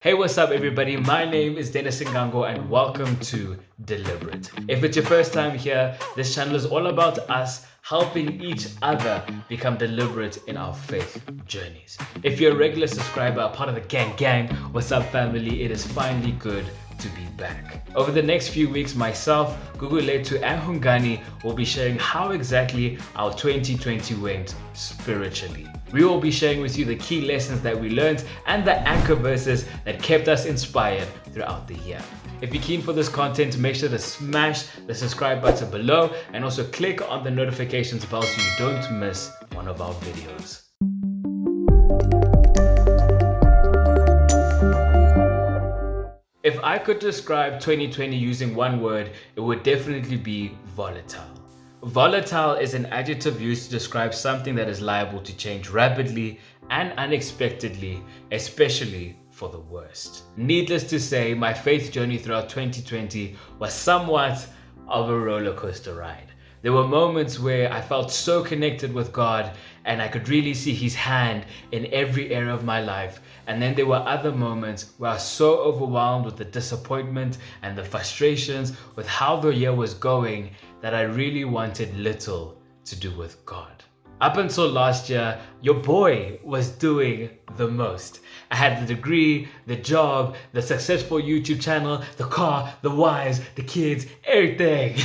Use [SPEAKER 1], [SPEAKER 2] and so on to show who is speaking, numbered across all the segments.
[SPEAKER 1] Hey, what's up, everybody? My name is Dennis Ngango, and welcome to Deliberate. If it's your first time here, this channel is all about us helping each other become deliberate in our faith journeys. If you're a regular subscriber, a part of the gang, what's up, family? It is finally good to be back. Over the next few weeks, myself, Gugu Letu, and Hungani will be sharing how exactly our 2020 went spiritually. We will be sharing with you the key lessons that we learned and the anchor verses that kept us inspired throughout the year. If you're keen for this content, make sure to smash the subscribe button below and also click on the notifications bell so you don't miss one of our videos. If I could describe 2020 using one word, it would definitely be volatile. Volatile is an adjective used to describe something that is liable to change rapidly and unexpectedly, especially for the worst. Needless to say, my faith journey throughout 2020 was somewhat of a roller coaster ride. There were moments where I felt so connected with God and I could really see His hand in every area of my life. And then there were other moments where I was so overwhelmed with the disappointment and the frustrations with how the year was going that I really wanted little to do with God. Up until last year, your boy was doing the most. I had the degree, the job, the successful YouTube channel, the car, the wives, the kids, everything.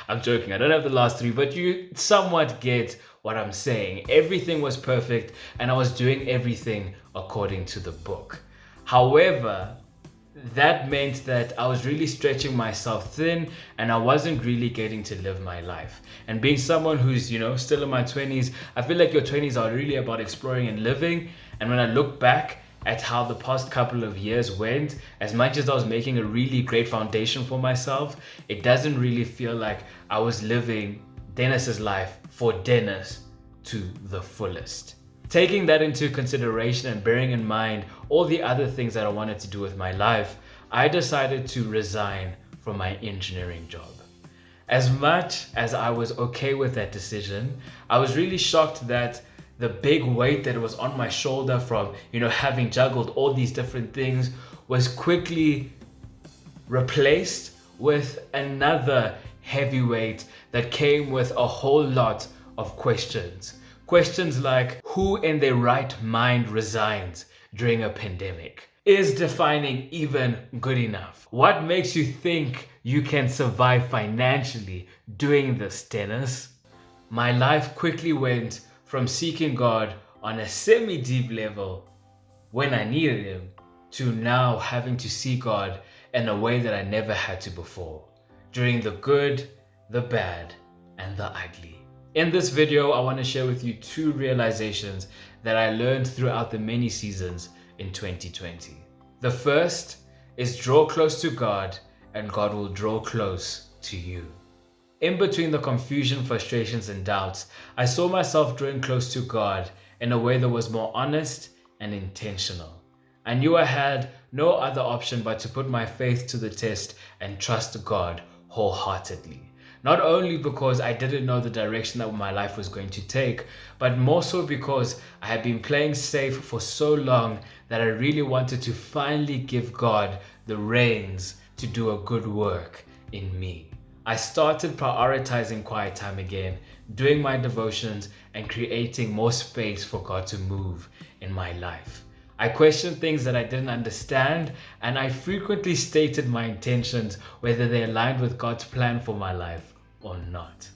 [SPEAKER 1] I'm joking, I don't have the last three, but you somewhat get what I'm saying. Everything was perfect and I was doing everything according to the book. However, that meant that I was really stretching myself thin and I wasn't really getting to live my life. And being someone who's, still in my 20s, I feel like your 20s are really about exploring and living. And when I look back at how the past couple of years went, as much as I was making a really great foundation for myself, it doesn't really feel like I was living Dennis's life for Dennis to the fullest. Taking that into consideration and bearing in mind all the other things that I wanted to do with my life, I decided to resign from my engineering job. As much as I was okay with that decision, I was really shocked that the big weight that was on my shoulder from, having juggled all these different things was quickly replaced with another heavy weight that came with a whole lot of questions. Questions like, who in their right mind resigns during a pandemic? Is defining even good enough? What makes you think you can survive financially doing this, Dennis? My life quickly went from seeking God on a semi-deep level when I needed Him to now having to see God in a way that I never had to before, during the good, the bad, and the ugly. In this video, I want to share with you two realizations that I learned throughout the many seasons in 2020. The first is draw close to God and God will draw close to you. In between the confusion, frustrations, and doubts, I saw myself drawing close to God in a way that was more honest and intentional. I knew I had no other option but to put my faith to the test and trust God wholeheartedly. Not only because I didn't know the direction that my life was going to take, but more so because I had been playing safe for so long that I really wanted to finally give God the reins to do a good work in me. I started prioritizing quiet time again, doing my devotions, and creating more space for God to move in my life. I questioned things that I didn't understand, and I frequently stated my intentions, whether they aligned with God's plan for my life or not.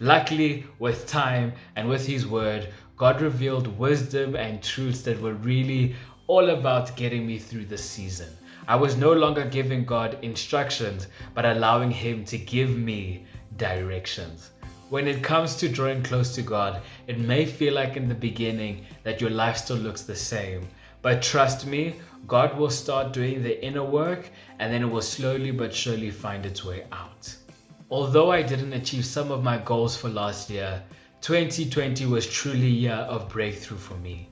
[SPEAKER 1] Luckily, with time and with His word, God revealed wisdom and truths that were really all about getting me through the season. I was no longer giving God instructions, but allowing Him to give me directions. When it comes to drawing close to God, it may feel like in the beginning that your life still looks the same. But trust me, God will start doing the inner work and then it will slowly but surely find its way out. Although I didn't achieve some of my goals for last year, 2020 was truly a year of breakthrough for me.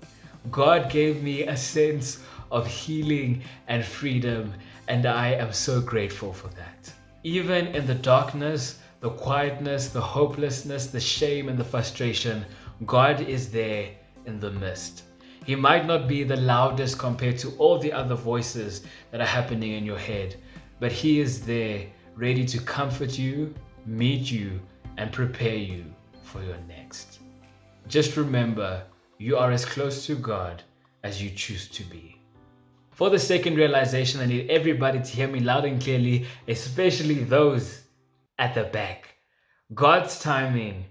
[SPEAKER 1] God gave me a sense of healing and freedom, and I am so grateful for that. Even in the darkness, the quietness, the hopelessness, the shame, and the frustration, God is there in the midst. He might not be the loudest compared to all the other voices that are happening in your head, but He is there ready to comfort you, meet you, and prepare you for your next. Just remember, you are as close to God as you choose to be. For the second realization, I need everybody to hear me loud and clearly, especially those at the back. God's timing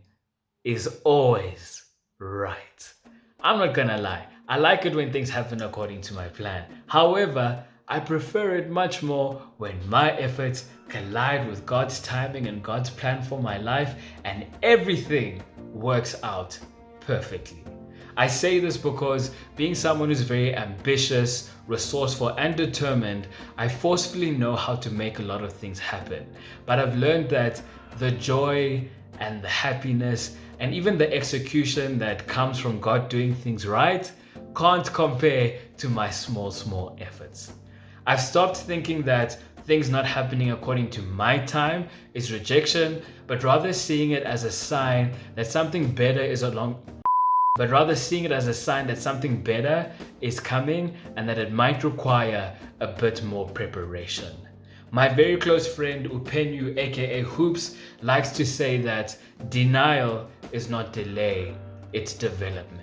[SPEAKER 1] is always right. I'm not gonna lie, I like it when things happen according to my plan. However, I prefer it much more when my efforts collide with God's timing and God's plan for my life and everything works out perfectly. I say this because being someone who's very ambitious, resourceful, and determined, I forcefully know how to make a lot of things happen. But I've learned that the joy and the happiness and even the execution that comes from God doing things right can't compare to my small efforts. I've stopped thinking that things not happening according to my time is rejection, but rather seeing it as a sign that something better is coming and that it might require a bit more preparation. My very close friend Upenyu, aka Hoops, likes to say that denial is not delay, it's development.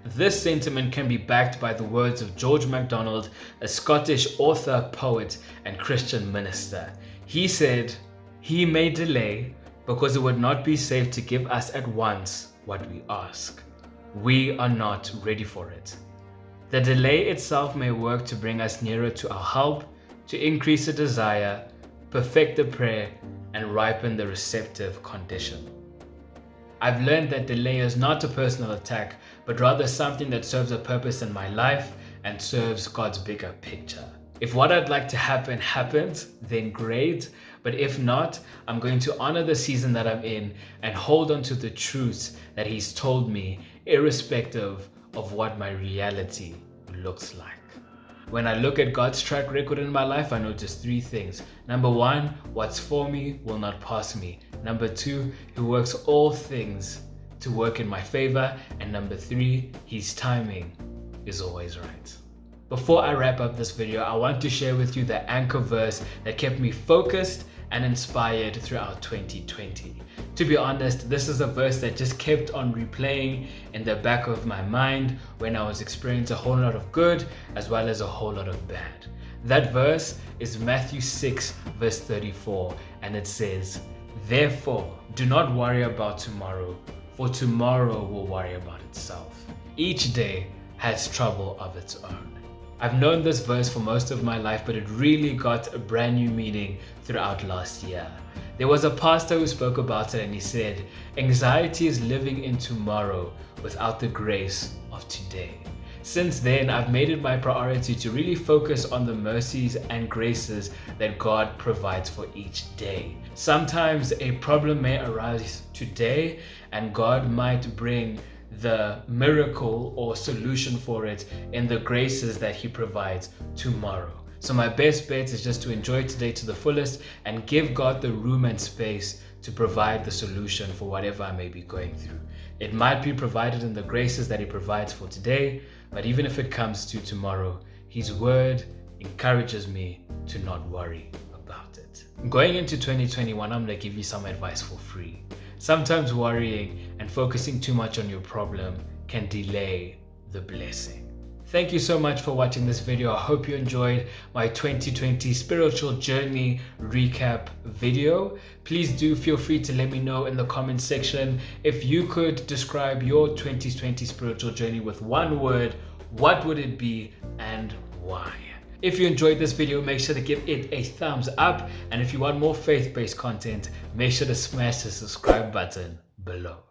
[SPEAKER 1] This sentiment can be backed by the words of George MacDonald, a Scottish author, poet, and Christian minister. He said, "He may delay because it would not be safe to give us at once what we ask. We are not ready for it. The delay itself may work to bring us nearer to our help, to increase the desire, perfect the prayer, and ripen the receptive condition." I've learned that delay is not a personal attack, but rather something that serves a purpose in my life and serves God's bigger picture. If what I'd like to happen happens, then great. But if not, I'm going to honor the season that I'm in and hold on to the truths that He's told me, irrespective of what my reality looks like. When I look at God's track record in my life, I notice three things. Number one, what's for me will not pass me. Number two, He works all things to work in my favor. And number three, His timing is always right. Before I wrap up this video, I want to share with you the anchor verse that kept me focused and inspired throughout 2020. To be honest, this is a verse that just kept on replaying in the back of my mind when I was experiencing a whole lot of good as well as a whole lot of bad. That verse is Matthew 6 verse 34, and it says, "Therefore, do not worry about tomorrow, for tomorrow will worry about itself. Each day has trouble of its own." I've known this verse for most of my life, but it really got a brand new meaning throughout last year. There was a pastor who spoke about it and he said, "Anxiety is living in tomorrow without the grace of today." Since then, I've made it my priority to really focus on the mercies and graces that God provides for each day. Sometimes a problem may arise today and God might bring the miracle or solution for it in the graces that He provides tomorrow. So my best bet is just to enjoy today to the fullest and give God the room and space to provide the solution for whatever I may be going through. It might be provided in the graces that He provides for today, but even if it comes to tomorrow, His word encourages me to not worry about it. Going into 2021, I'm going to give you some advice for free. Sometimes worrying and focusing too much on your problem can delay the blessing. Thank you so much for watching this video. I hope you enjoyed my 2020 spiritual journey recap video. Please do feel free to let me know in the comment section if you could describe your 2020 spiritual journey with one word, what would it be and why? If you enjoyed this video, make sure to give it a thumbs up. And if you want more faith-based content, make sure to smash the subscribe button below.